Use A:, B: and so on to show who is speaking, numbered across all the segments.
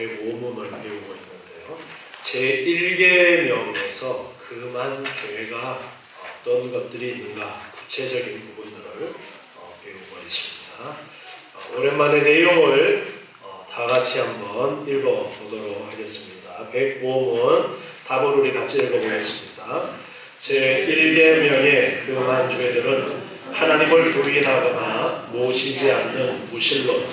A: 105문을 배우고 있는데요. 제1계명에서 금한 죄가 어떤 것들이 있는가 구체적인 부분들을 배우고 있습니다. 오랜만에 내용을 다 같이 한번 읽어보도록 하겠습니다. 105문 답을 우리 같이 읽어보겠습니다. 제1계명의 금한 죄들은 하나님을 부인하거나 모시지 않는 무신론,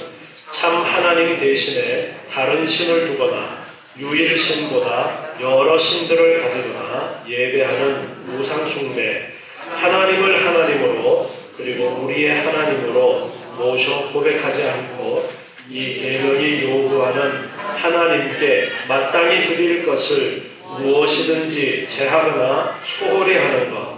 A: 참 하나님 대신에 다른 신을 두거나 유일신보다 여러 신들을 가지거나 예배하는 우상숭배, 하나님을 하나님으로 그리고 우리의 하나님으로 모셔 고백하지 않고 이 계명이 요구하는 하나님께 마땅히 드릴 것을 무엇이든지 제하거나 소홀히 하는 것,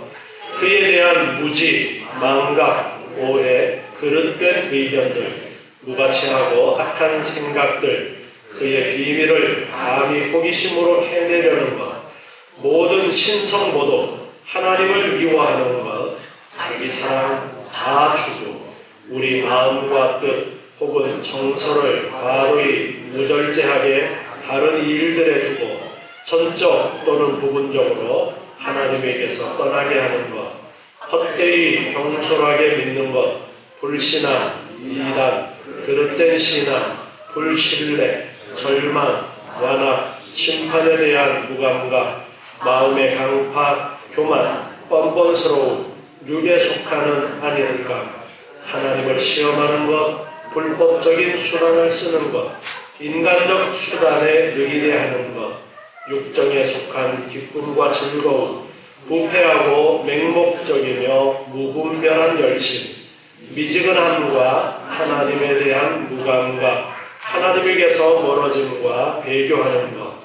A: 그에 대한 무지, 망각, 오해, 그릇된 의견들, 무가치하고 악한 생각들, 그의 비밀을 감히 호기심으로 캐내려는 것, 모든 신성모독, 하나님을 미워하는 것, 자기 사랑, 자아추구, 우리 마음과 뜻 혹은 정서를 과도히 무절제하게 다른 일들에 두고 전적 또는 부분적으로 하나님에게서 떠나게 하는 것, 헛되이 경솔하게 믿는 것, 불신앙, 이단, 그릇된 신앙, 불신뢰, 절망, 완악, 심판에 대한 무감각, 마음의 강팍, 교만, 뻔뻔스러움, 육에 속하는 아니할까, 하나님을 시험하는 것, 불법적인 수단을 쓰는 것, 인간적 수단에 의뢰하는 것, 육정에 속한 기쁨과 즐거움, 부패하고 맹목적이며 무분별한 열심, 미지근함과 하나님에 대한 무감각, 하나님에게서 멀어짐과 배교하는 것,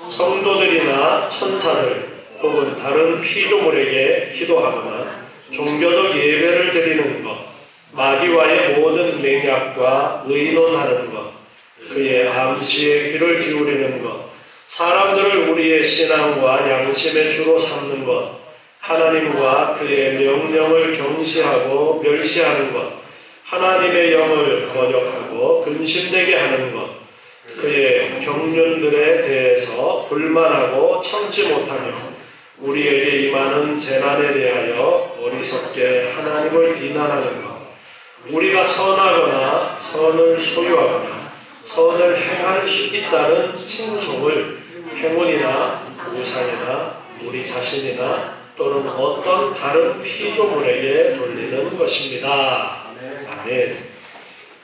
A: 성도들이나 천사들 혹은 다른 피조물에게 기도하거나 종교적 예배를 드리는 것, 마귀와의 모든 맹약과 의논하는 것, 그의 암시에 귀를 기울이는 것, 사람들을 우리의 신앙과 양심의 주로 삼는 것, 하나님과 그의 명령을 경시하고 멸시하는 것, 하나님의 영을 거역하고 근심되게 하는 것, 그의 경륜들에 대해서 불만하고 참지 못하며 우리에게 임하는 재난에 대하여 어리석게 하나님을 비난하는 것, 우리가 선하거나 선을 소유하거나 선을 행할 수 있다는 칭송을 행운이나 우상이나 우리 자신이나 또는 어떤 다른 피조물에게 돌리는 것입니다. 아멘.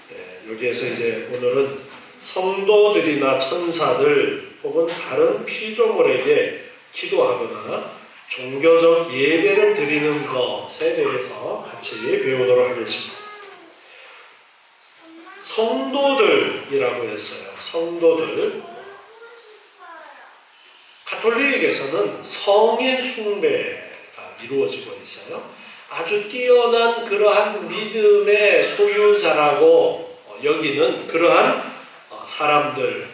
A: 네, 여기에서 이제 오늘은 성도들이나 천사들 혹은 다른 피조물에게 기도하거나 종교적 예배를 드리는 것에 대해서 같이 배우도록 하겠습니다. 성도들이라고 했어요. 성도들. 가톨릭에서는 성인 숭배가 이루어지고 있어요. 아주 뛰어난 그러한 믿음의 소유자라고 여기는 그러한 사람들,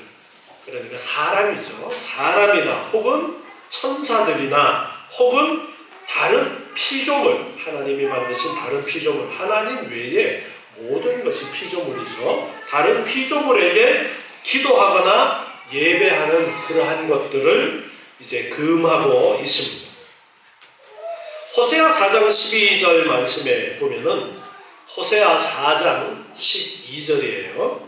A: 그러니까 사람이죠. 사람이나 혹은 천사들이나 혹은 다른 피조물, 하나님이 만드신 다른 피조물, 하나님 외에 모든 것이 피조물이죠. 다른 피조물에게 기도하거나 예배하는 그러한 것들을 이제 금하고 있습니다. 호세아 4장 12절 말씀에 보면은 호세아 4장 12절이에요.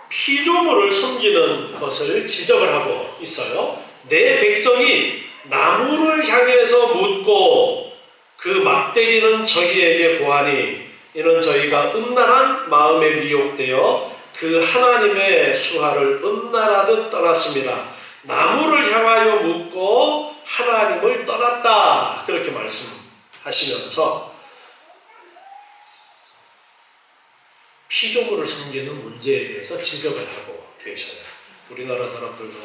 A: 피조물을 섬기는 것을 지적을 하고 있어요. 내 백성이 나무를 향해서 묻고 그 막대기는 저희에게 보하니 이는 저희가 음란한 마음에 미혹되어 그 하나님의 수하를 음란하듯 떠났습니다. 나무를 향하여 묻고 하나님을 떠났다. 그렇게 말씀하시면서 피조물을 섬기는 문제에 대해서 지적을 하고 계셔요. 우리나라 사람들도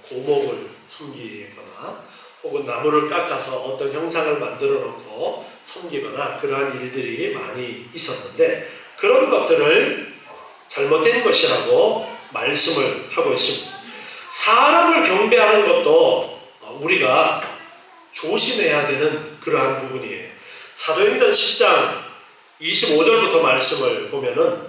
A: 고목을 섬기거나 혹은 나무를 깎아서 어떤 형상을 만들어 놓고 섬기거나 그러한 일들이 많이 있었는데 그런 것들을 잘못된 것이라고 말씀을 하고 있습니다. 사람을 경배하는 것도 우리가 조심해야 되는 그러한 부분이에요. 사도행전 10장 25절부터 말씀을 보면은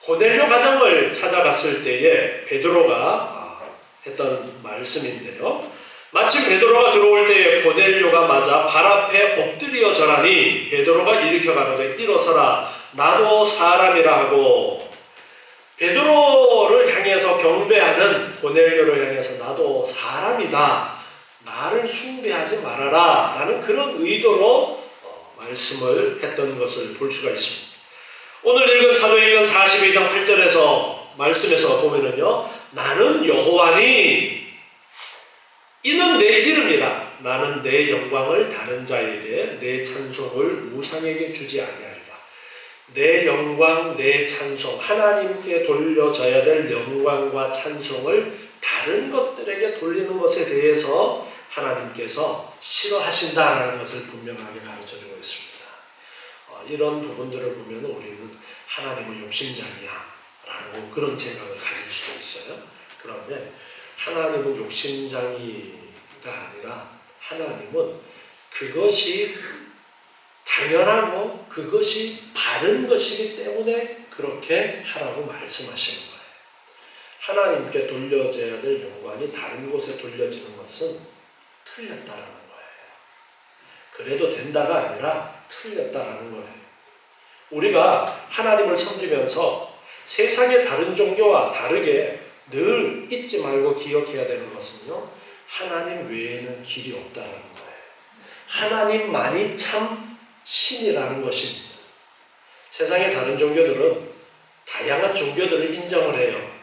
A: 고넬료 가정을 찾아갔을 때에 베드로가 했던 말씀인데요. 마침 베드로가 들어올 때에 고넬료가 맞아 발 앞에 엎드려 절하니 베드로가 일으켜 가로되 일어서라 나도 사람이라 하고, 베드로를 향해서 경배하는 고넬료를 향해서 나도 사람이다, 나를 숭배하지 말아라 라는 그런 의도로 말씀을 했던 것을 볼 수가 있습니다. 오늘 읽은 사도행전 42장 8절에서 말씀에서 보면은요, 나는 여호와니 이는 내 이름이라 나는 내 영광을 다른 자에게 내 찬송을 우상에게 주지 아니하리라. 내 영광 내 찬송, 하나님께 돌려져야 될 영광과 찬송을 다른 것들에게 돌리는 것에 대해서 하나님께서 싫어하신다라는 것을 분명하게 가르쳐주고 있습니다. 이런 부분들을 보면 우리는 하나님은 욕심장이야 라고 그런 생각을 가질 수도 있어요. 그런데 하나님은 욕심장이가 아니라 하나님은 그것이 당연하고 그것이 바른 것이기 때문에 그렇게 하라고 말씀하시는 거예요. 하나님께 돌려져야 될 영광이 다른 곳에 돌려지는 것은 틀렸다라는 거예요. 그래도 된다가 아니라 틀렸다라는 거예요. 우리가 하나님을 섬기면서 세상의 다른 종교와 다르게 늘 잊지 말고 기억해야 되는 것은요, 하나님 외에는 길이 없다라는 거예요. 하나님만이 참 신이라는 것입니다. 세상의 다른 종교들은 다양한 종교들을 인정을 해요.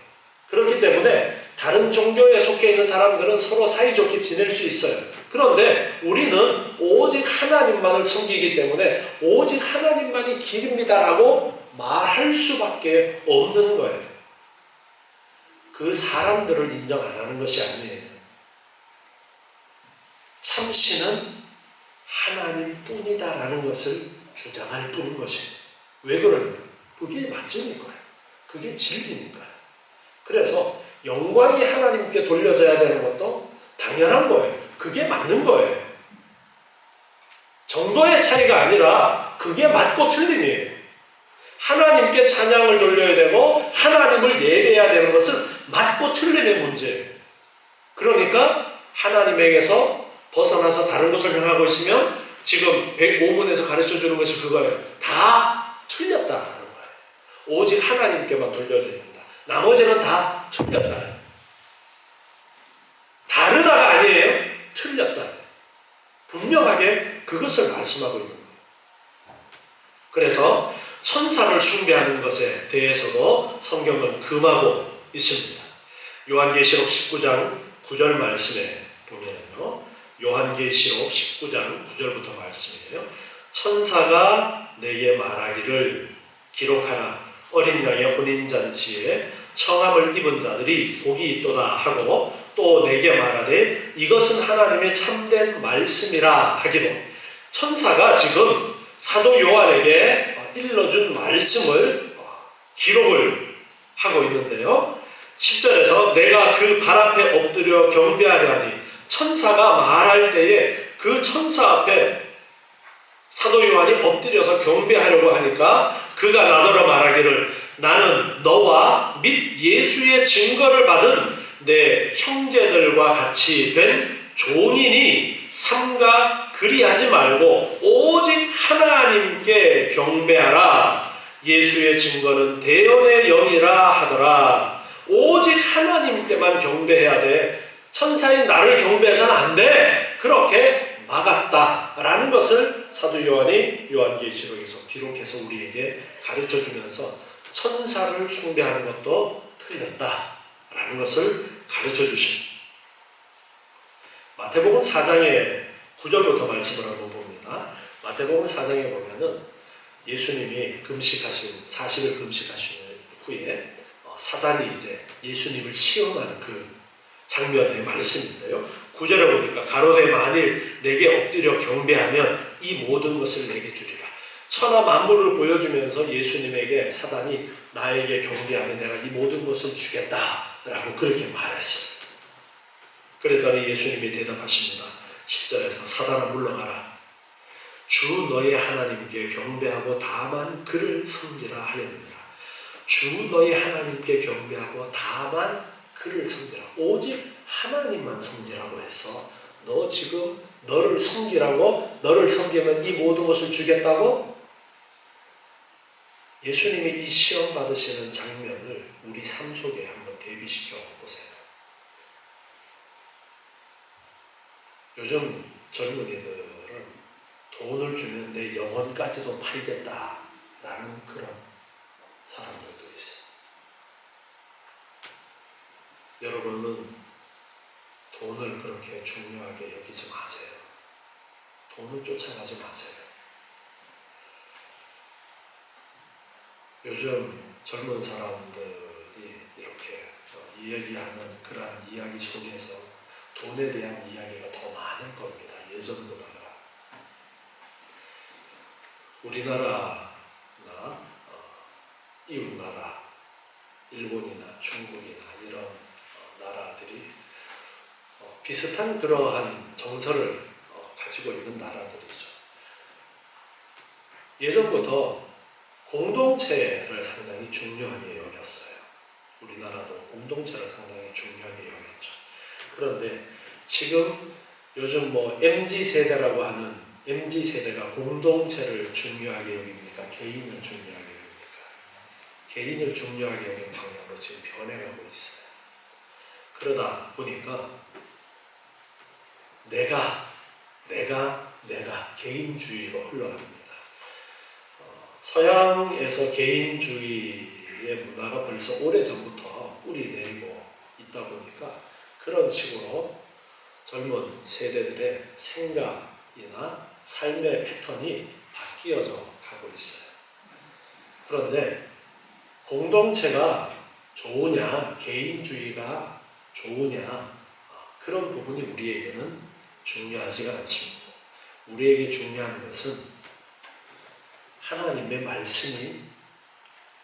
A: 그렇기 때문에 다른 종교에 속해 있는 사람들은 서로 사이좋게 지낼 수 있어요. 그런데 우리는 오직 하나님만을 섬기기 때문에 오직 하나님만이 길입니다라고 말할 수밖에 없는 거예요. 그 사람들을 인정 안 하는 것이 아니에요. 참신은 하나님뿐이다라는 것을 주장할 뿐인 것입니다. 왜 그러냐? 그게 맞으니까요. 그게 진리니까요. 그래서 영광이 하나님께 돌려져야 되는 것도 당연한 거예요. 그게 맞는 거예요. 정도의 차이가 아니라 그게 맞고 틀림이에요. 하나님께 찬양을 돌려야 되고 하나님을 예배해야 되는 것은 맞고 틀림의 문제예요. 그러니까 하나님에게서 벗어나서 다른 곳을 향하고 있으면 지금 105문에서 가르쳐주는 것이 그거예요. 다 틀렸다라는 거예요. 오직 하나님께만 돌려줘야 된다. 나머지는 다 틀렸다. 다르다가 아니에요. 틀렸다. 분명하게 그것을 말씀하고 있는 거예요. 그래서 천사를 숭배하는 것에 대해서도 성경은 금하고 있습니다. 요한계시록 19장 9절 말씀에 보면요, 요한계시록 19장 9절부터 말씀이에요. 천사가 내게 말하기를 기록하라. 어린 양의 혼인잔치에 청함을 입은 자들이 복이 있도다 하고, 또 내게 말하되 이것은 하나님의 참된 말씀이라 하기로. 천사가 지금 사도 요한에게 일러준 말씀을 기록을 하고 있는데요. 10절에서 내가 그 발 앞에 엎드려 경배하려 하니, 천사가 말할 때에 그 천사 앞에 사도 요한이 엎드려서 경배하려고 하니까 그가 나더러 말하기를 나는 너와 및 예수의 증거를 받은 내 형제들과 같이 된 종이니 삼가 그리하지 말고 오직 하나님께 경배하라. 예수의 증거는 대언의 영이라 하더라. 오직 하나님께만 경배해야 돼. 천사인 나를 경배해서는 안 돼. 그렇게 막았다라는 것을 사도 요한이 요한계시록에서 기록해서 우리에게 가르쳐주면서 천사를 숭배하는 것도 틀렸다라는 것을 가르쳐주십니다. 마태복음 4장의 9절부터 말씀을 한번 봅니다. 마태복음 4장에 보면은 예수님이 금식하신 40일 금식하신 후에 사단이 이제 예수님을 시험하는 그 장면의 말씀인데요. 9절에 보니까 가로되 만일 내게 엎드려 경배하면 이 모든 것을 내게 주리라. 천하 만물을 보여주면서 예수님에게 사단이 나에게 경배하면 내가 이 모든 것을 주겠다라고 그렇게 말했어요. 그랬더니 예수님이 대답하십니다. 10절에서 사단아 물러가라. 주 너의 하나님께 경배하고 다만 그를 섬기라 하였느니라. 주 너희 하나님께 경배하고 다만 그를 섬기라. 오직 하나님만 섬기라고 해서 너 지금 너를 섬기라고, 너를 섬기면 이 모든 것을 주겠다고? 예수님이 이 시험 받으시는 장면을 우리 삶 속에 한번 대비시켜 보세요. 요즘 젊은이들은 돈을 주면 내 영혼까지도 팔겠다라는 그런 사람들도 있어요. 여러분은 돈을 그렇게 중요하게 여기지 마세요. 돈을 쫓아가지 마세요. 요즘 젊은 사람들이 이렇게 이야기하는 그러한 이야기 속에서 돈에 대한 이야기가 더 많을 겁니다. 예전보다가. 우리나라나 이웃나라, 일본이나 중국이나 이런 나라들이 비슷한 그러한 정서를 가지고 있는 나라들이죠. 예전부터 공동체를 상당히 중요하게 여겼어요. 우리나라도 공동체를 상당히 중요하게 여겼죠. 그런데 지금 요즘 MZ세대라고 하는 MZ세대가 공동체를 중요하게 여깁니까? 개인을 중요하게 여깁니까? 개인을 중요하게 여기는 방향으로 지금 변해가고 있어요. 그러다 보니까 내가 개인주의로 흘러갑니다. 서양에서 개인주의의 문화가 벌써 오래전부터 뿌리 내리고 있다 보니까 그런 식으로 젊은 세대들의 생각이나 삶의 패턴이 바뀌어져 가고 있어요. 그런데 공동체가 좋으냐, 개인주의가 좋으냐, 그런 부분이 우리에게는 중요하지가 않습니다. 우리에게 중요한 것은 하나님의 말씀이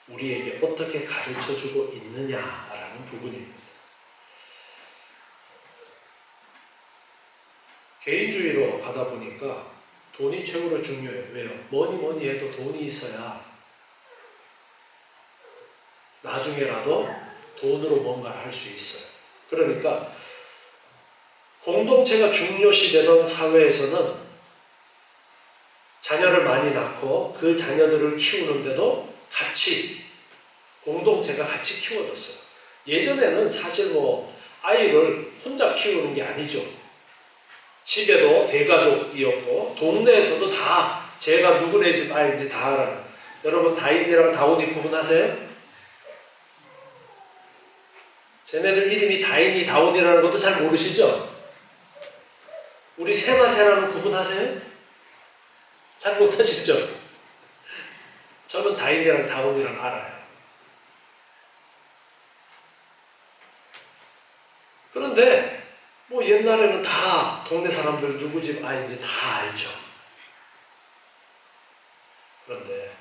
A: 우리에게 어떻게 가르쳐주고 있느냐라는 부분입니다. 개인주의로 가다 보니까 돈이 최고로 중요해요. 왜요? 뭐니 해도 돈이 있어야 나중에라도 돈으로 뭔가를 할 수 있어요. 그러니까 공동체가 중요시되던 사회에서는 자녀를 많이 낳고 그 자녀들을 키우는데도 공동체가 같이 키워졌어요. 예전에는 사실 아이를 혼자 키우는 게 아니죠. 집에도 대가족이었고 동네에서도 다 제가 누구네 집 아이인지 다 알아요. 여러분 다인이랑 다운이 구분하세요? 쟤네들 이름이 다인이 다운이라는 것도 잘 모르시죠? 우리 세나 세라는 구분하세요? 잘 못하시죠? 저는 다인이랑 다운이랑 알아요. 그런데 옛날에는 다 동네 사람들 누구 집 아이인지 다 알죠. 그런데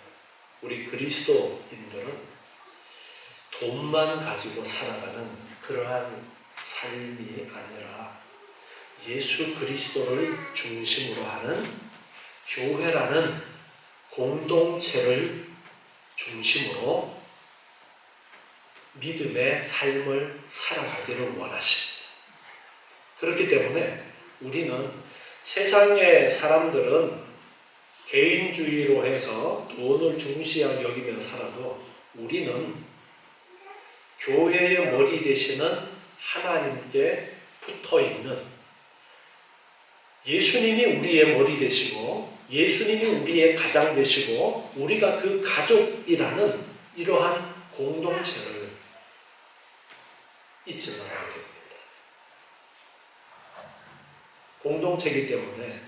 A: 우리 그리스도인들은 돈만 가지고 살아가는 그러한 삶이 아니라 예수 그리스도를 중심으로 하는 교회라는 공동체를 중심으로 믿음의 삶을 살아가기를 원하십니다. 그렇기 때문에 우리는 세상의 사람들은 개인주의로 해서 돈을 중시하게 여기며 살아도 우리는 교회의 머리 되시는 하나님께 붙어있는 예수님이 우리의 머리 되시고 예수님이 우리의 가장 되시고 우리가 그 가족이라는 이러한 공동체를 잊지 말아야 됩니다. 공동체이기 때문에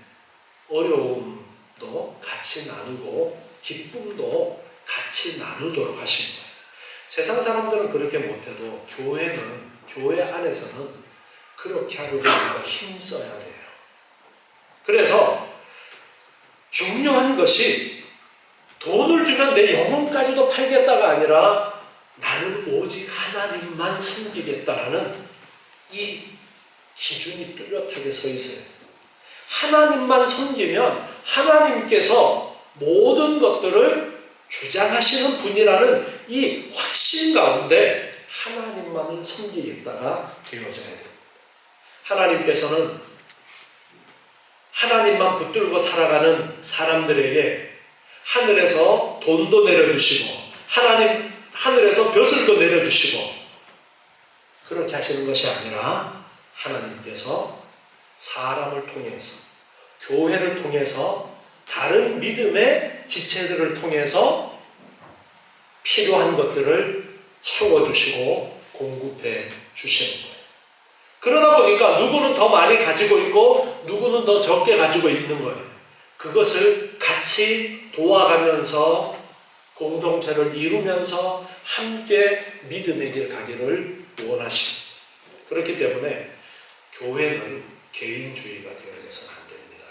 A: 어려움도 같이 나누고 기쁨도 같이 나누도록 하신 거예요. 세상 사람들은 그렇게 못해도 교회 안에서는 그렇게 하려고 우리가 힘써야 돼요. 그래서 중요한 것이 돈을 주면 내 영혼까지도 팔겠다가 아니라 나는 오직 하나님만 섬기겠다라는 이 기준이 뚜렷하게 서 있어요. 하나님만 섬기면 하나님께서 모든 것들을 주장하시는 분이라는 이 확신 가운데 하나님만을 섬기겠다가 되어져야 됩니다. 하나님께서는 하나님만 붙들고 살아가는 사람들에게 하늘에서 돈도 내려주시고 하늘에서 벼슬도 내려주시고 그렇게 하시는 것이 아니라 하나님께서 사람을 통해서 교회를 통해서 다른 믿음의 지체들을 통해서 필요한 것들을 채워주시고 공급해 주시는 거예요. 그러다 보니까 누구는 더 많이 가지고 있고 누구는 더 적게 가지고 있는 거예요. 그것을 같이 도와가면서 공동체를 이루면서 함께 믿음의 길 가기를 원하십니다. 그렇기 때문에 교회는 개인주의가 되어져서는 안 됩니다,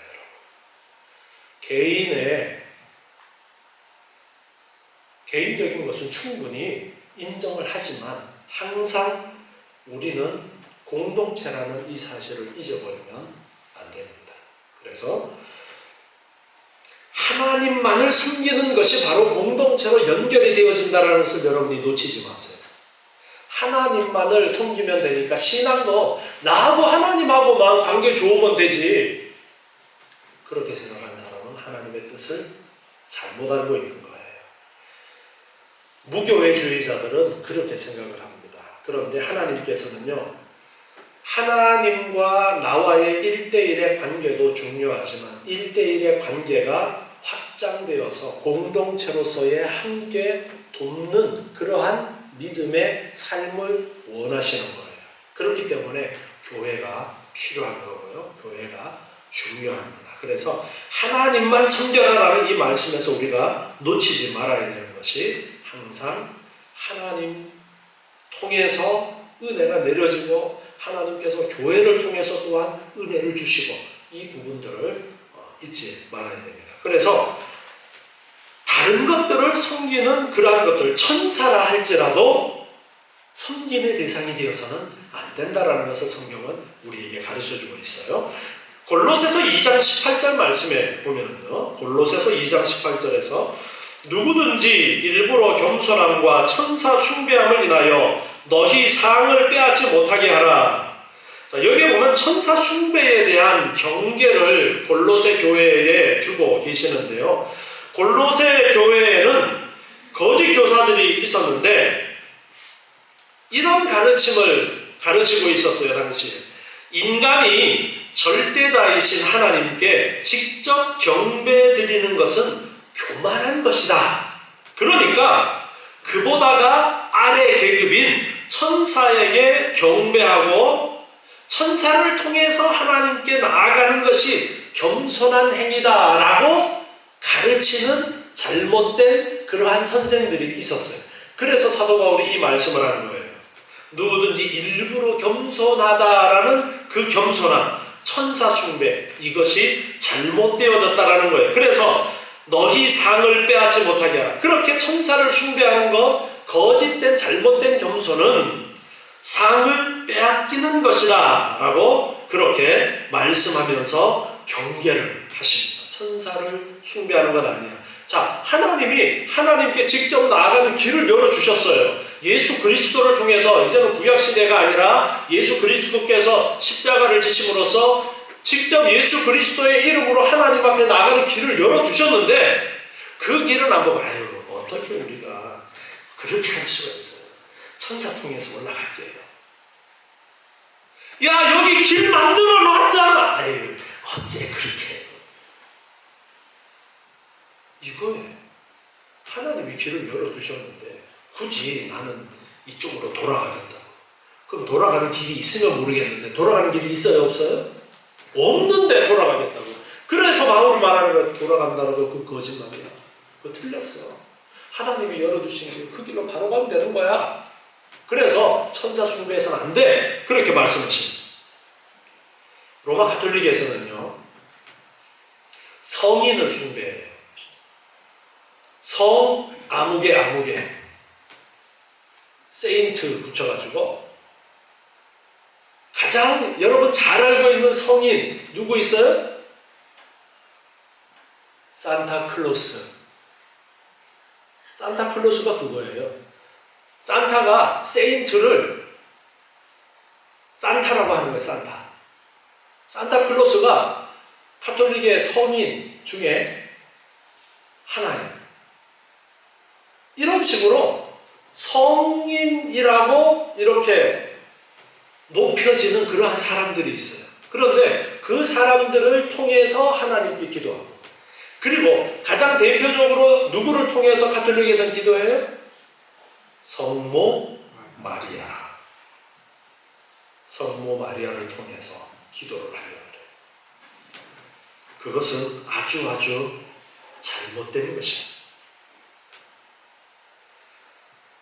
A: 여러분. 개인적인 것은 충분히 인정을 하지만 항상 우리는 공동체라는 이 사실을 잊어버리면 안 됩니다. 그래서 하나님만을 섬기는 것이 바로 공동체로 연결이 되어진다는 것을 여러분이 놓치지 마세요. 하나님만을 섬기면 되니까 신앙도 나하고 하나님하고만 관계 좋으면 되지. 그렇게 생각하는 사람은 하나님의 뜻을 잘못 알고 있는 거예요. 무교회주의자들은 그렇게 생각을 합니다. 그런데 하나님께서는요, 하나님과 나와의 1대1의 관계도 중요하지만 1대1의 관계가 확장되어서 공동체로서의 함께 돕는 그러한 믿음의 삶을 원하시는 거예요. 그렇기 때문에 교회가 필요한 거고요. 교회가 중요합니다. 그래서 하나님만 섬겨라라는 이 말씀에서 우리가 놓치지 말아야 되는 것이 항상 하나님 통해서 은혜가 내려지고 하나님께서 교회를 통해서 또한 은혜를 주시고 이 부분들을 잊지 말아야 됩니다. 그래서 다른 것들을 섬기는 그러한 것들, 천사라 할지라도 섬김의 대상이 되어서는 안 된다라는 것을 성경은 우리에게 가르쳐주고 있어요. 골로새서 2장 18절 말씀에 보면은요, 골로새서 2장 18절에서 누구든지 일부러 겸손함과 천사 숭배함을 인하여 너희 상을 빼앗지 못하게 하라. 자, 여기에 보면 천사 숭배에 대한 경계를 골로새 교회에 주고 계시는데요. 골로새 교회에는 거짓 교사들이 있었는데 이런 가르침을 가르치고 있었어요. 당시에 인간이 절대자이신 하나님께 직접 경배드리는 것은 교만한 것이다. 그러니까 그보다가 아래 계급인 천사에게 경배하고 천사를 통해서 하나님께 나아가는 것이 겸손한 행위다라고 가르치는 잘못된 그러한 선생들이 있었어요. 그래서 사도 바울이 이 말씀을 하는 거예요. 누구든지 일부러 겸손하다라는 그 겸손함, 천사 숭배, 이것이 잘못되어졌다라는 거예요. 그래서 너희 상을 빼앗지 못하게 하라. 그렇게 천사를 숭배하는 것, 거짓된 잘못된 겸손은 상을 빼앗기는 것이다 라고 그렇게 말씀하면서 경계를 하십니다. 천사를 숭배하는 건 아니야. 자, 하나님이 하나님께 직접 나아가는 길을 열어주셨어요. 예수 그리스도를 통해서 이제는 구약시대가 아니라 예수 그리스도께서 십자가를 지심으로써 직접 예수 그리스도의 이름으로 하나님 앞에 나가는 길을 열어두셨는데 그 길은 안 보고 아유 어떻게 우리가 그렇게 할 수가 있어요. 천사 통해서 올라갈게요. 야 여기 길 만들어 놨잖아. 아유 어째 그렇게 해요. 이거예요. 하나님이 길을 열어두셨는데 굳이 나는 이쪽으로 돌아가겠다고. 그럼 돌아가는 길이 있으면 모르겠는데 돌아가는 길이 있어요 없어요? 없는데 돌아가겠다고. 그래서 바울이 말하는 거 돌아간다라도 그 거짓말이야. 그거 틀렸어. 하나님이 열어두신 길 그 길로 바로 가면 되는 거야. 그래서 천사 숭배해서는 안 돼. 그렇게 말씀하십니다. 로마 가톨릭에서는요. 성인을 숭배해요. 성 아무개 세인트 붙여가지고 가장 여러분 잘 알고 있는 성인 누구 있어요? 산타클로스. 산타클로스가 그거예요. 산타가 세인트를 산타라고 하는 거예요. 산타클로스가 카톨릭의 성인 중에 하나예요. 이런 식으로 성인이라고 이렇게 높여지는 그러한 사람들이 있어요. 그런데 그 사람들을 통해서 하나님께 기도하고, 그리고 가장 대표적으로 누구를 통해서 가톨릭에서는 기도해요? 성모 마리아. 성모 마리아를 통해서 기도를 하려고 해요. 그것은 아주 잘못된 것입니다.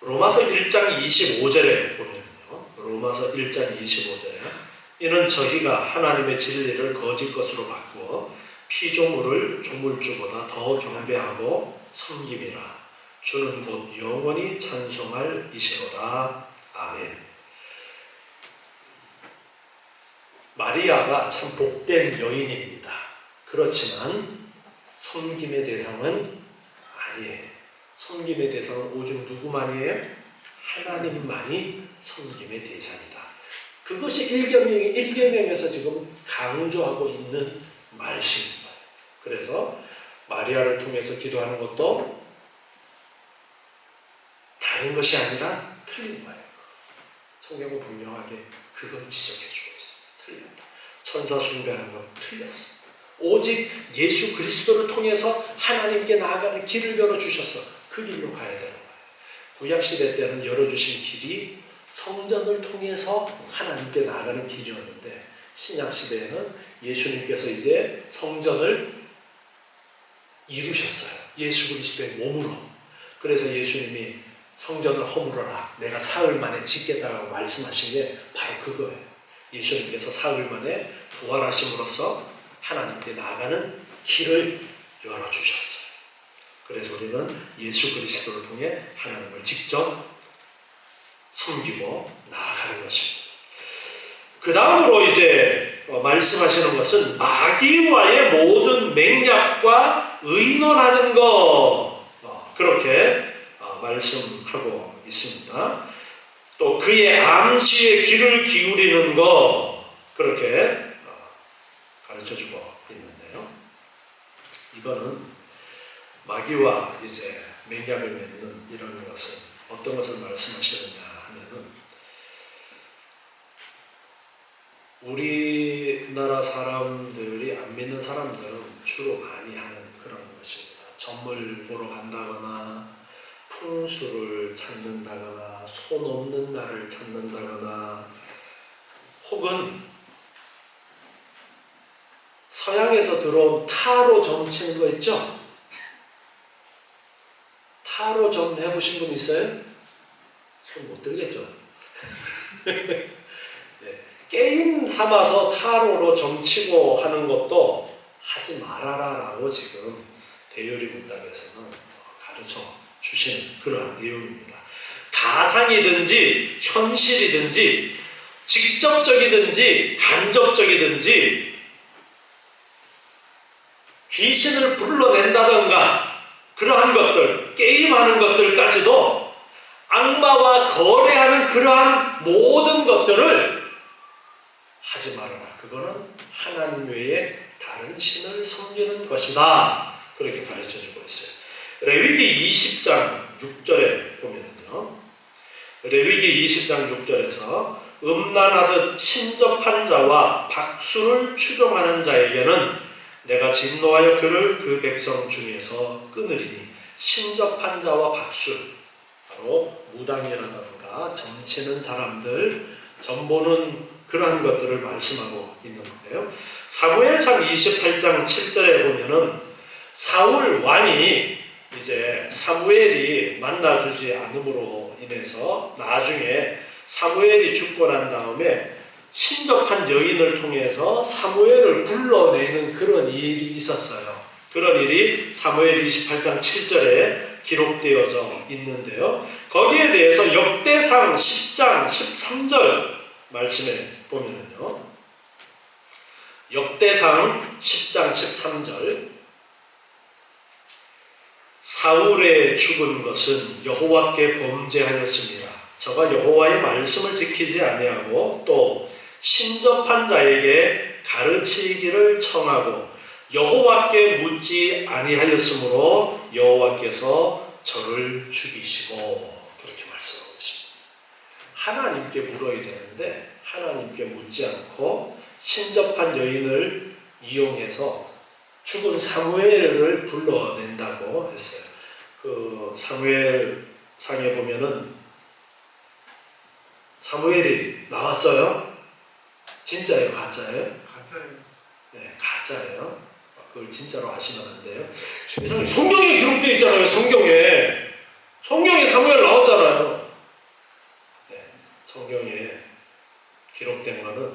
A: 로마서 1장 25절에 보면요. 로마서 1장 25절에 이는 저희가 하나님의 진리를 거짓 것으로 바꾸어 피조물을 조물주보다 더 경배하고 섬김이라. 주는 곧 영원히 찬송할 이시로다. 아멘. 마리아가 참 복된 여인입니다. 그렇지만 섬김의 대상은 아니에요. 섬김의 대상은 오직 누구만이에요? 하나님만이 섬김의 대상이다. 그것이 1계명에서 지금 강조하고 있는 말씀입니다. 그래서 마리아를 통해서 기도하는 것도 다른 것이 아니라 틀린 거예요. 성경은 분명하게 그걸 지적해주고 있어요. 틀렸다. 천사 숭배하는 건 틀렸어. 오직 예수 그리스도를 통해서 하나님께 나아가는 길을 열어주셔서 그 길로 가야 되는 거예요. 구약시대 때는 열어주신 길이 성전을 통해서 하나님께 나아가는 길이었는데, 신약시대에는 예수님께서 이제 성전을 이루셨어요. 예수 그리스도의 몸으로. 그래서 예수님이 성전을 허물어라. 내가 사흘 만에 짓겠다고 말씀하신 게 바로 그거예요. 예수님께서 사흘 만에 부활하심으로써 하나님께 나아가는 길을 열어주셨어요. 그래서 우리는 예수 그리스도를 통해 하나님을 직접 섬기고 나아가는 것입니다. 그 다음으로 이제 말씀하시는 것은 마귀와의 모든 맹약과 의논하는 것, 그렇게 말씀하고 있습니다. 또 그의 암시에 귀를 기울이는 것, 그렇게 가르쳐주고 있는데요. 이거는 마귀와 이제 맹약을 맺는 이런 것은 어떤 것을 말씀하시느냐 하면은, 우리나라 사람들이 안 믿는 사람들은 주로 많이 하는 그런 것입니다. 전물 보러 간다거나 풍수를 찾는다거나 손 없는 날을 찾는다거나, 혹은 서양에서 들어온 타로 점 치는 거 있죠? 타로 점 해보신 분 있어요? 손 못 들겠죠? 네. 게임 삼아서 타로로 점 치고 하는 것도 하지 말아라라고 지금 대요리 문답에서는 가르쳐 주시는 그러한 내용입니다. 가상이든지 현실이든지 직접적이든지 간접적이든지 귀신을 불러낸다던가 그러한 것들, 게임하는 것들까지도 악마와 거래하는 그러한 모든 것들을 하지 말아라. 그거는 하나님 외에 다른 신을 섬기는 것이다. 그렇게 가르쳐주고 있어요. 레위기 20장 6절에 보면요. 레위기 20장 6절에서 음란하듯 친접한 자와 박수를 추종하는 자에게는 내가 진노하여 그를 그 백성 중에서 끊으리니, 신접한 자와 박수, 바로 무당이라던가 점치는 사람들, 점보는 그러한 것들을 말씀하고 있는 건데요. 사무엘상 28장 7절에 보면은 사울 왕이 이제 사무엘이 만나주지 않음으로 인해서 나중에 사무엘이 죽고 난 다음에 신접한 여인을 통해서 사무엘을 불러내는 그런 일이 있었어요. 그런 일이 사무엘 28장 7절에 기록되어져 있는데요. 거기에 대해서 역대상 10장 13절 말씀에 보면은요. 역대상 10장 13절, 사울의 죽은 것은 여호와께 범죄하였습니다. 저가 여호와의 말씀을 지키지 아니하고 또 신접한 자에게 가르치기를 청하고 여호와께 묻지 아니하였으므로 여호와께서 저를 죽이시고, 그렇게 말씀하고 있습니다. 하나님께 물어야 되는데 하나님께 묻지 않고 신접한 여인을 이용해서 죽은 사무엘을 불러낸다고 했어요. 그 사무엘상에 보면은 사무엘이 나왔어요? 진짜예요? 가짜예요?
B: 가짜예요.
A: 네, 가짜예요. 그걸 진짜로 하시면 안 돼요. 세상에 성경에 기록되어 있잖아요. 성경에 사무엘 나왔잖아요. 네, 성경에 기록된 거는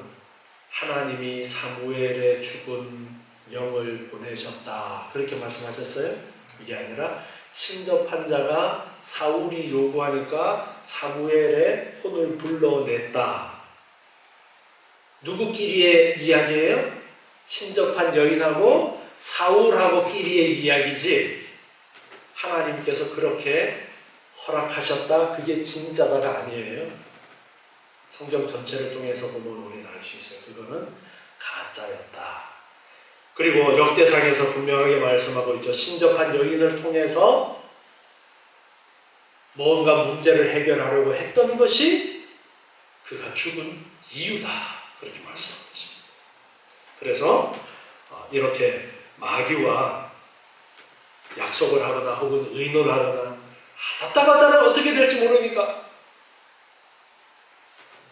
A: 하나님이 사무엘의 죽은 영을 보내셨다, 그렇게 말씀하셨어요. 이게 아니라 신접한 자가 사울이 요구하니까 사무엘의 혼을 불러냈다. 누구끼리의 이야기예요? 신접한 여인하고 사울하고 끼리의 이야기지, 하나님께서 그렇게 허락하셨다, 그게 진짜다가 아니에요. 성경 전체를 통해서 보면 우리는 알 수 있어요. 그거는 가짜였다. 그리고 역대상에서 분명하게 말씀하고 있죠. 신접한 여인을 통해서 뭔가 문제를 해결하려고 했던 것이 그가 죽은 이유다, 그렇게 말씀하고 있습니다. 그래서 이렇게 마귀와 약속을 하거나 혹은 의논하거나 답답하잖아요. 어떻게 될지 모르니까.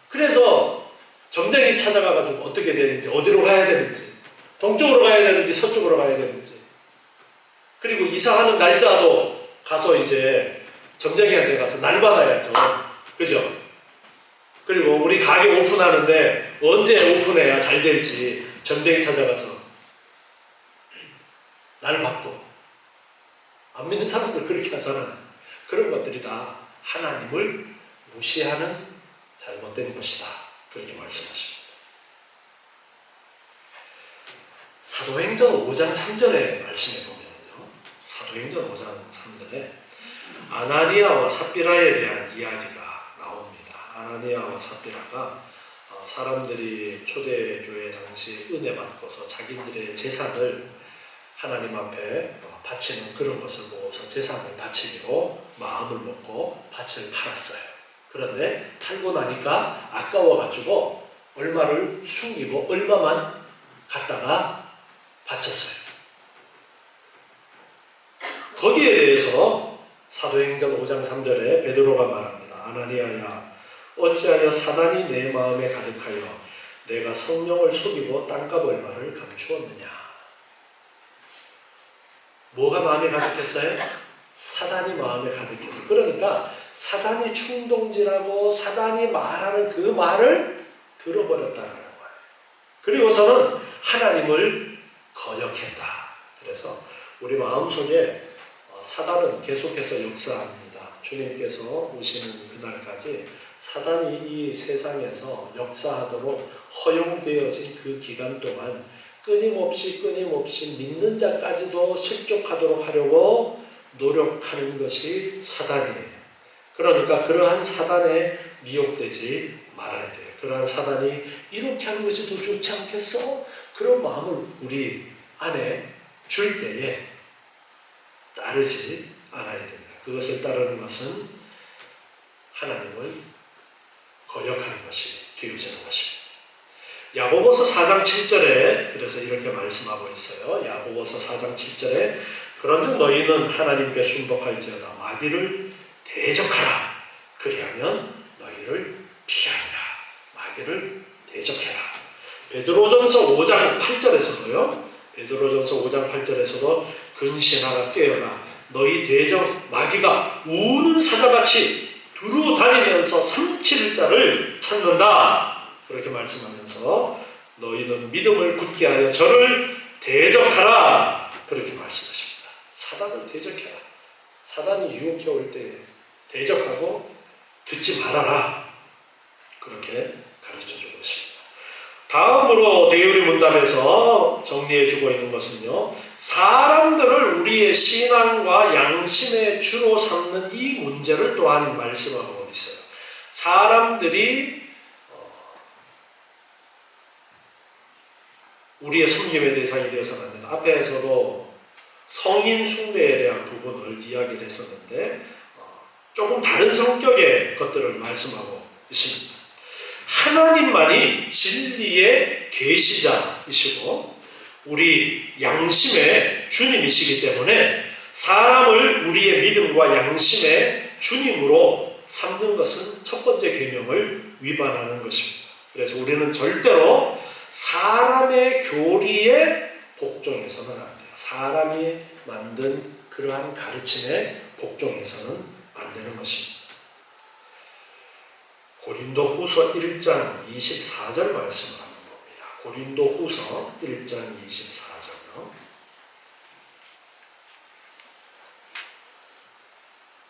A: 그래서 점쟁이 찾아가가지고 어떻게 되는지, 어디로 가야 되는지, 동쪽으로 가야 되는지 서쪽으로 가야 되는지, 그리고 이사하는 날짜도 가서 이제 점쟁이한테 가서 날 받아야죠. 그죠? 그리고 우리 가게 오픈하는데 언제 오픈해야 잘 될지 점쟁이 찾아가서 날 받고. 안 믿는 사람들 그렇게 하잖아요. 그런 것들이 다 하나님을 무시하는 잘못된 것이다, 그렇게 말씀하십니다. 사도행전 5장 3절의 말씀에 보면요, 사도행전 5장 3절에 아나니아와 삽비라에 대한 이야기가 나옵니다. 아나니아와 삽비라가 사람들이 초대교회 당시 은혜 받고서 자기들의 재산을 하나님 앞에 바치는 그런 것을 모아서 재산을 바치기로 마음을 먹고 밭을 팔았어요. 그런데 팔고 나니까 아까워가지고 얼마를 숨기고 얼마만 갖다가 바쳤어요. 거기에 대해서 사도행전 5장 3절에 베드로가 말합니다. 아나니아야, 어찌하여 사단이 내 마음에 가득하여 내가 성령을 속이고 땅값 얼마를 감추었느냐. 뭐가 마음에 가득했어요? 사단이 마음에 가득해서. 그러니까 사단이 충동질하고 사단이 말하는 그 말을 들어버렸다는 거예요. 그리고서는 하나님을 거역했다. 그래서 우리 마음속에 사단은 계속해서 역사합니다. 주님께서 오시는 그날까지 사단이 이 세상에서 역사하도록 허용되어진 그 기간 동안 끊임없이 믿는 자까지도 실족하도록 하려고 노력하는 것이 사단이에요. 그러니까 그러한 사단에 미혹되지 말아야 돼요. 그러한 사단이 이렇게 하는 것이 더 좋지 않겠어? 그런 마음을 우리 안에 줄 때에 따르지 않아야 됩니다. 그것을 따르는 것은 하나님을 거역하는 것이 되어지는 것입니다. 야고보서 4장 7절에 그래서 이렇게 말씀하고 있어요. 야고보서 4장 7절에 그런즉 너희는 하나님께 순복할지어다 마귀를 대적하라. 그리하면 너희를 피하리라. 마귀를 대적해라. 베드로전서 5장 8절에서도요. 베드로전서 5장 8절에서도 근신하라 깨어라. 너희 대적 마귀가 우는 사자같이 두루 다니면서 삼킬 자를 찾는다. 그렇게 말씀하면서 너희는 믿음을 굳게 하여 저를 대적하라. 그렇게 말씀하십니다. 사단을 대적해라. 사단이 유혹해 올 때 대적하고 듣지 말아라. 그렇게 가르쳐주고 있습니다. 다음으로 대유리 문답에서 정리해주고 있는 것은요, 사람들을 우리의 신앙과 양심의 주로 삼는 이 문제를 또한 말씀하고 있어요. 사람들이 우리의 섬김의 대상이 되어서는 안 된다. 앞에서도 성인 숭배에 대한 부분을 이야기를 했었는데 조금 다른 성격의 것들을 말씀하고 있습니다. 하나님만이 진리의 계시자이시고 우리 양심의 주님이시기 때문에 사람을 우리의 믿음과 양심의 주님으로 삼는 것은 첫 번째 계명을 위반하는 것입니다. 그래서 우리는 절대로 사람의 교리에 복종해서는 안 돼요. 사람이 만든 그러한 가르침에 복종해서는 안 되는 것입니다. 고린도후서 1장 24절 말씀을 하는 겁니다. 고린도후서 1장 24절요.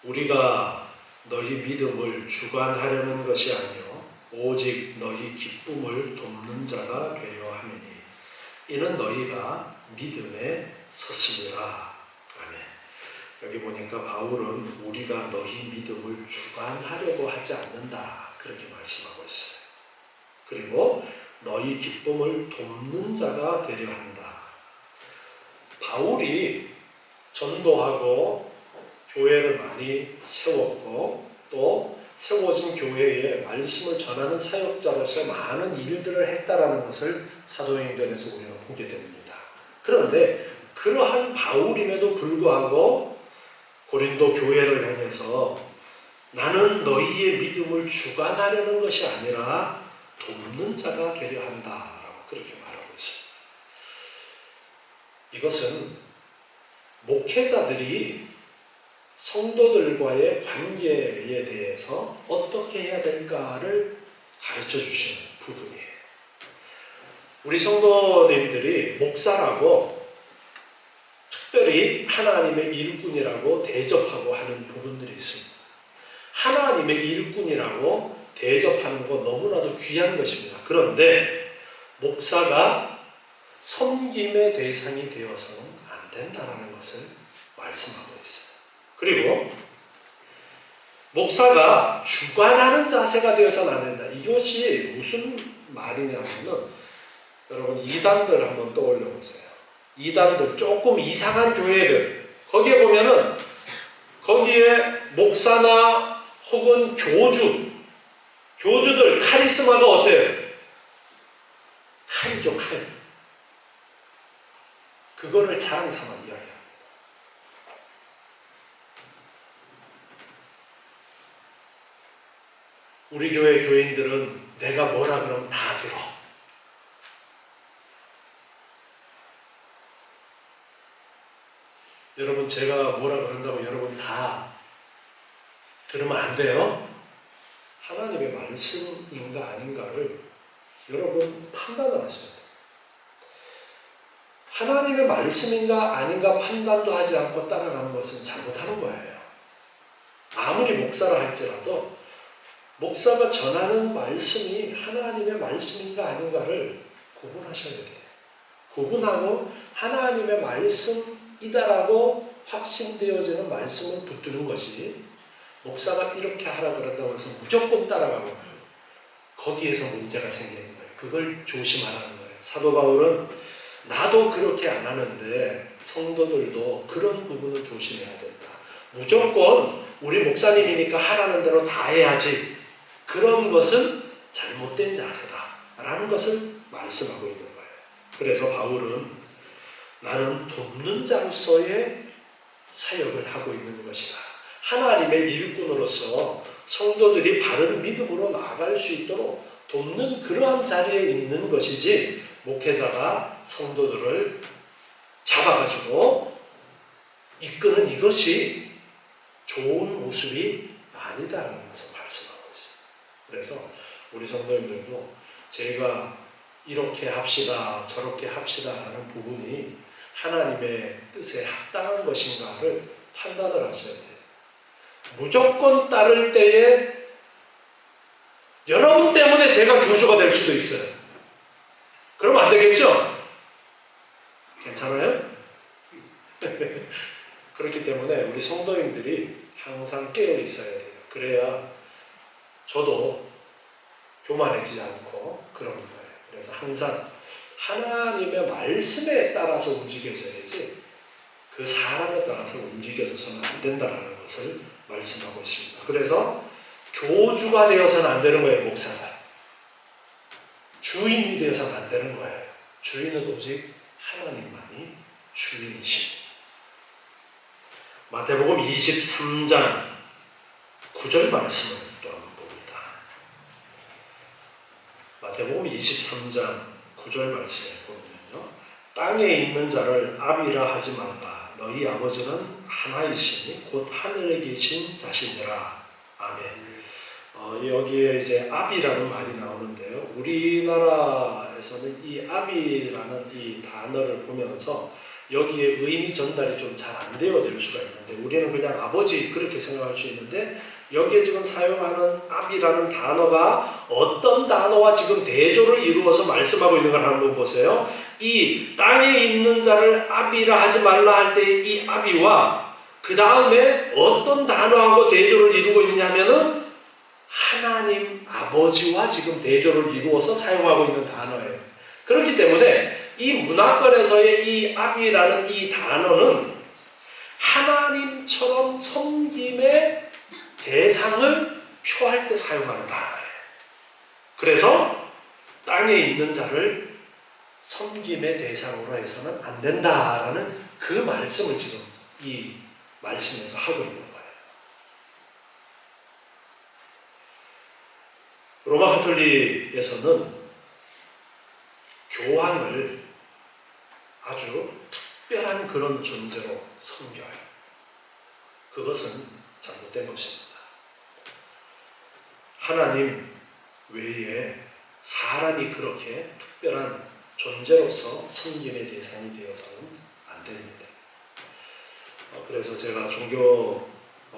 A: 우리가 너희 믿음을 주관하려는 것이 아니요 오직 너희 기쁨을 돕는 자가 되려 함이니 이는 너희가 믿음에 섰음이라. 아멘. 여기 보니까 바울은 우리가 너희 믿음을 주관하려고 하지 않는다 그렇게 말씀하고 있어요. 그리고 너희 기쁨을 돕는 자가 되려 한다. 바울이 전도하고 교회를 많이 세웠고 또 세워진 교회에 말씀을 전하는 사역자로서 많은 일들을 했다라는 것을 사도행전에서 우리가 보게 됩니다. 그런데 그러한 바울임에도 불구하고 고린도 교회를 향해서 나는 너희의 믿음을 주관하려는 것이 아니라 돕는 자가 되려 한다라고 그렇게 말하고 있습니다. 이것은 목회자들이 성도들과의 관계에 대해서 어떻게 해야 될까를 가르쳐 주시는 부분이에요. 우리 성도님들이 목사라고 특별히 하나님의 일꾼이라고 대접하고 하는 부분들이 있습니다. 하나님의 일꾼이라고 대접하는 거 너무나도 귀한 것입니다. 그런데 목사가 섬김의 대상이 되어서는 안 된다는 것을 말씀하고 있어요. 그리고 목사가 주관하는 자세가 되어서는 안 된다. 이것이 무슨 말이냐면 여러분 이단들 한번 떠올려 보세요. 이단들 조금 이상한 교회들 거기에 보면은 거기에 목사나 혹은 교주들 카리스마가 어때요? 칼이죠, 칼. 그거를 자랑 삼아 이야기합니다. 우리 교회 교인들은 내가 뭐라 그러면 다 들어. 여러분 제가 뭐라 그런다고 여러분 다 들으면 안 돼요. 하나님의 말씀인가 아닌가를 여러분 판단을 하셔야 돼요. 하나님의 말씀인가 아닌가 판단도 하지 않고 따라가는 것은 잘못하는 거예요. 아무리 목사라 할지라도 목사가 전하는 말씀이 하나님의 말씀인가 아닌가를 구분하셔야 돼요. 구분하고 하나님의 말씀이다라고 확신되어지는 말씀을 붙드는 것이 목사가 이렇게 하라 그런다고 해서 무조건 따라가고 거기에서 문제가 생기는 거예요. 그걸 조심하라는 거예요. 사도 바울은 나도 그렇게 안 하는데 성도들도 그런 부분을 조심해야 된다. 무조건 우리 목사님이니까 하라는 대로 다 해야지. 그런 것은 잘못된 자세다라는 것을 말씀하고 있는 거예요. 그래서 바울은 나는 돕는 자로서의 사역을 하고 있는 것이다. 하나님의 일꾼으로서 성도들이 바른 믿음으로 나아갈 수 있도록 돕는 그러한 자리에 있는 것이지 목회자가 성도들을 잡아가지고 이끄는 이것이 좋은 모습이 아니다라는 것을 말씀하고 있어요. 그래서 우리 성도님들도 제가 이렇게 합시다 저렇게 합시다 라는 부분이 하나님의 뜻에 합당한 것인가를 판단을 하셔야 돼요. 무조건 따를 때에 여러분 때문에 제가 교주가 될 수도 있어요. 그러면 안 되겠죠? 괜찮아요? 때문에 우리 성도님들이 항상 깨어 있어야 돼요. 그래야 저도 교만해지지 않고 그런 거예요. 그래서 항상 하나님의 말씀에 따라서 움직여져야지 그 사람에 따라서 움직여져서는 안 된다는 것을 말씀하고 있습니다. 그래서 교주가 되어서는 안 되는 거예요. 목사가. 주인이 되어서는 안 되는 거예요. 주인은 오직 하나님만이 주인이십니다. 마태복음 23장 9절 말씀을 또 한번 봅니다. 마태복음 23장 9절 말씀에 보면요, 땅에 있는 자를 아비라 하지 말라. 너희 아버지는 하나이시니 곧 하늘에 계신 자시니라. 아멘. 여기에 이제 아비라는 말이 나오는데요. 우리나라에서는 이 아비라는 이 단어를 보면서 여기에 의미 전달이 좀 잘 안 되어질 수가 있는데, 우리는 그냥 아버지 그렇게 생각할 수 있는데, 여기에 지금 사용하는 아비라는 단어가 어떤 단어와 지금 대조를 이루어서 말씀하고 있는 걸 한번 보세요. 이 땅에 있는 자를 아비라 하지 말라 할 때 이 아비와 그 다음에 어떤 단어하고 대조를 이루고 있느냐면은 하나님 아버지와 지금 대조를 이루어서 사용하고 있는 단어예요. 그렇기 때문에 이 문화권에서의 이 아비라는 이 단어는 하나님처럼 섬김의 대상을 표할 때 사용하는 단어예요. 그래서 땅에 있는 자를 섬김의 대상으로 해서는 안 된다라는 그 말씀을 지금 이 말씀에서 하고 있는 거예요. 로마 가톨릭에서는 교황을 아주 특별한 그런 존재로 섬겨요. 그것은 잘못된 것입니다. 하나님 외에 사람이 그렇게 특별한 존재로서 섬김의 대상이 되어서는 안 됩니다. 그래서 제가 종교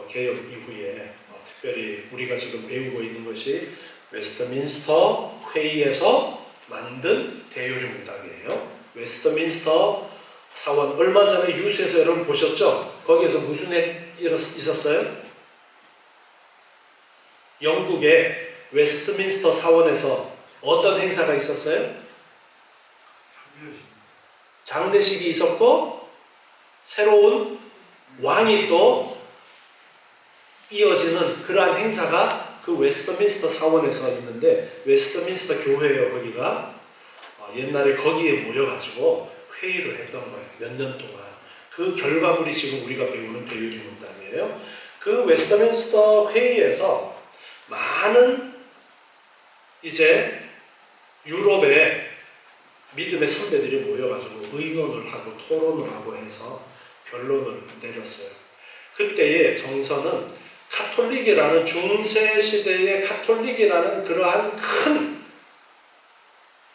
A: 개혁 이후에 특별히 우리가 지금 배우고 있는 것이 웨스트민스터 회의에서 만든 대요리 문답이에요. 웨스트민스터 사원, 얼마 전에 뉴스에서 여러분 보셨죠? 거기에서 무슨 일 있었어요? 영국의 웨스트민스터 사원에서 어떤 행사가 있었어요? 장례식이 있었고, 새로운 왕이 또 이어지는 그러한 행사가 그 웨스트민스터 사원에서 있는데, 웨스트민스터 교회예요. 거기가 옛날에 거기에 모여가지고 회의를 했던 거예요. 몇 년 동안. 그 결과물이 지금 우리가 배우는 대유리 문답이에요. 그 웨스트민스터 회의에서 많은 이제 유럽의 믿음의 선배들이 모여가지고 의논을 하고 토론을 하고 해서 결론을 내렸어요. 그때의 정서는 카톨릭이라는 중세 시대의 카톨릭이라는 그러한 큰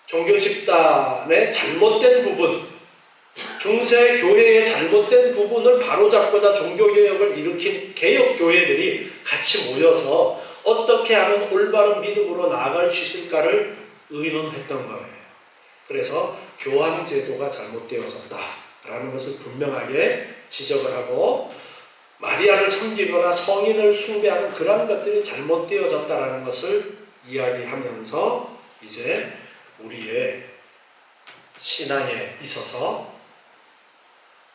A: 종교 집단의 잘못된 부분, 중세 교회의 잘못된 부분을 바로잡고자 종교개혁을 일으킨 개혁교회들이 같이 모여서 어떻게 하면 올바른 믿음으로 나아갈 수 있을까를 의논했던 거예요. 그래서 교황제도가 잘못되어졌다라는 것을 분명하게 지적을 하고, 마리아를 섬기거나 성인을 숭배하는 그런 것들이 잘못되어졌다라는 것을 이야기하면서 이제 우리의 신앙에 있어서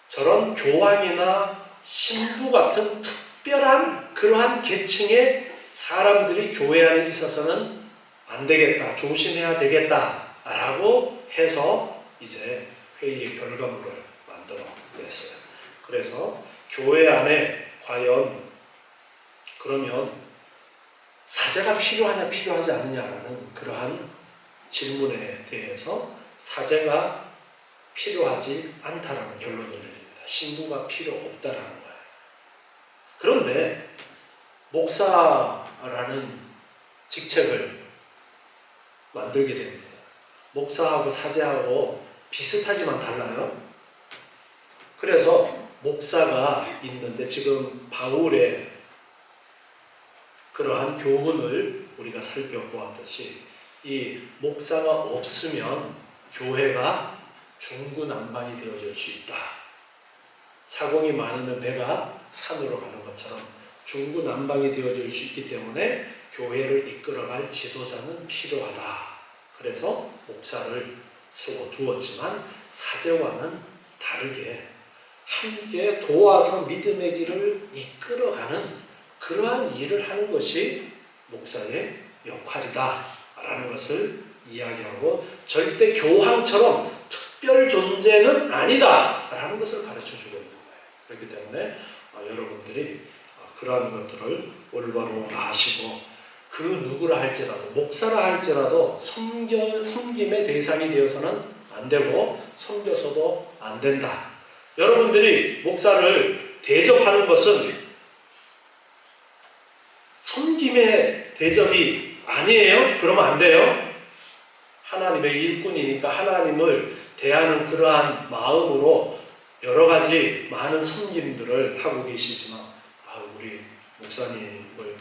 A: 저런 교황이나 신부 같은 특별한 그러한 계층의 사람들이 교회 안에 있어서는 안 되겠다, 조심해야 되겠다라고 해서 이제 회의의 결과물을 만들어 냈어요. 그래서 교회 안에 과연 그러면 사제가 필요하냐 필요하지 않느냐라는 그러한 질문에 대해서 사제가 필요하지 않다라는 결론을 내립니다. 신부가 필요 없다라는 거예요. 그런데 목사라는 직책을 만들게 됩니다. 목사하고 사제하고 비슷하지만 달라요. 그래서 목사가 있는데, 지금 바울의 그러한 교훈을 우리가 살펴보았듯이 이 목사가 없으면 교회가 중구난방이 되어질 수 있다. 사공이 많으면 배가 산으로 가는 것처럼 중구난방이 되어질 수 있기 때문에 교회를 이끌어갈 지도자는 필요하다. 그래서 목사를 세워 두었지만 사제와는 다르게 함께 도와서 믿음의 길을 이끌어가는 그러한 일을 하는 것이 목사의 역할이다 라는 것을 이야기하고 절대 교황처럼 특별 존재는 아니다 라는 것을 가르쳐 주고 있는 거예요. 그렇기 때문에 여러분들이 그러한 것들을 올바로 아시고 그 누구라 할지라도 목사라 할지라도 섬김의 대상이 되어서는 안 되고 섬겨서도 안 된다. 여러분들이 목사를 대접하는 것은 섬김의 대접이 아니에요? 그러면 안 돼요? 하나님의 일꾼이니까 하나님을 대하는 그러한 마음으로 여러 가지 많은 섬김들을 하고 계시지만 우리 목사님을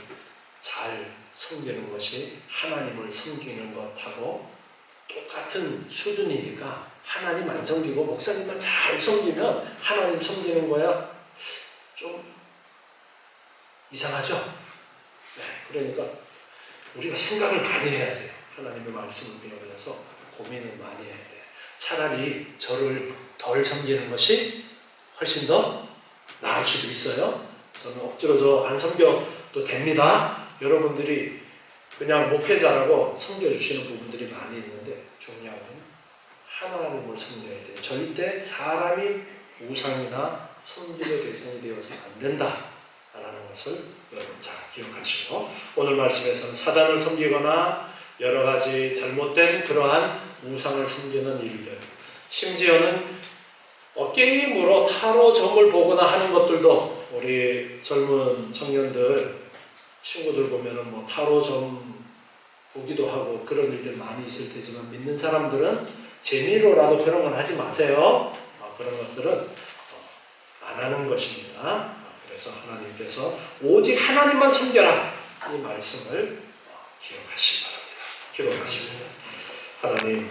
A: 잘 섬기는 것이 하나님을 섬기는 것하고 똑같은 수준이니까 하나님 안 섬기고 목사님만 잘 섬기면 하나님 섬기는 거야 좀 이상하죠? 네, 그러니까 우리가 생각을 많이 해야 돼요. 하나님의 말씀을 배우면서 고민을 많이 해야 돼요. 차라리 저를 덜 섬기는 것이 훨씬 더 나을 수도 있어요. 저는 억지로 저 안 섬겨도 됩니다. 여러분들이 그냥 목회자라고 섬겨주시는 부분들이 많이 있는데 중요한 건 하나님을 섬겨야 돼요. 절대 사람이 우상이나 섬김의 대상이 되어서 안 된다 라는 것을 여러분 잘 기억하시고 오늘 말씀에서는 사단을 섬기거나 여러 가지 잘못된 그러한 우상을 섬기는 일들 심지어는 게임으로 타로 점을 보거나 하는 것들도 우리 젊은 청년들 친구들 보면은 뭐 타로 점 보기도 하고 그런 일들 많이 있을 테지만 믿는 사람들은 재미로라도 그런 건 하지 마세요. 그런 것들은 안 하는 것입니다. 그래서 하나님께서 오직 하나님만 섬겨라 이 말씀을 기억하시기 바랍니다. 기도하십니다. 하나님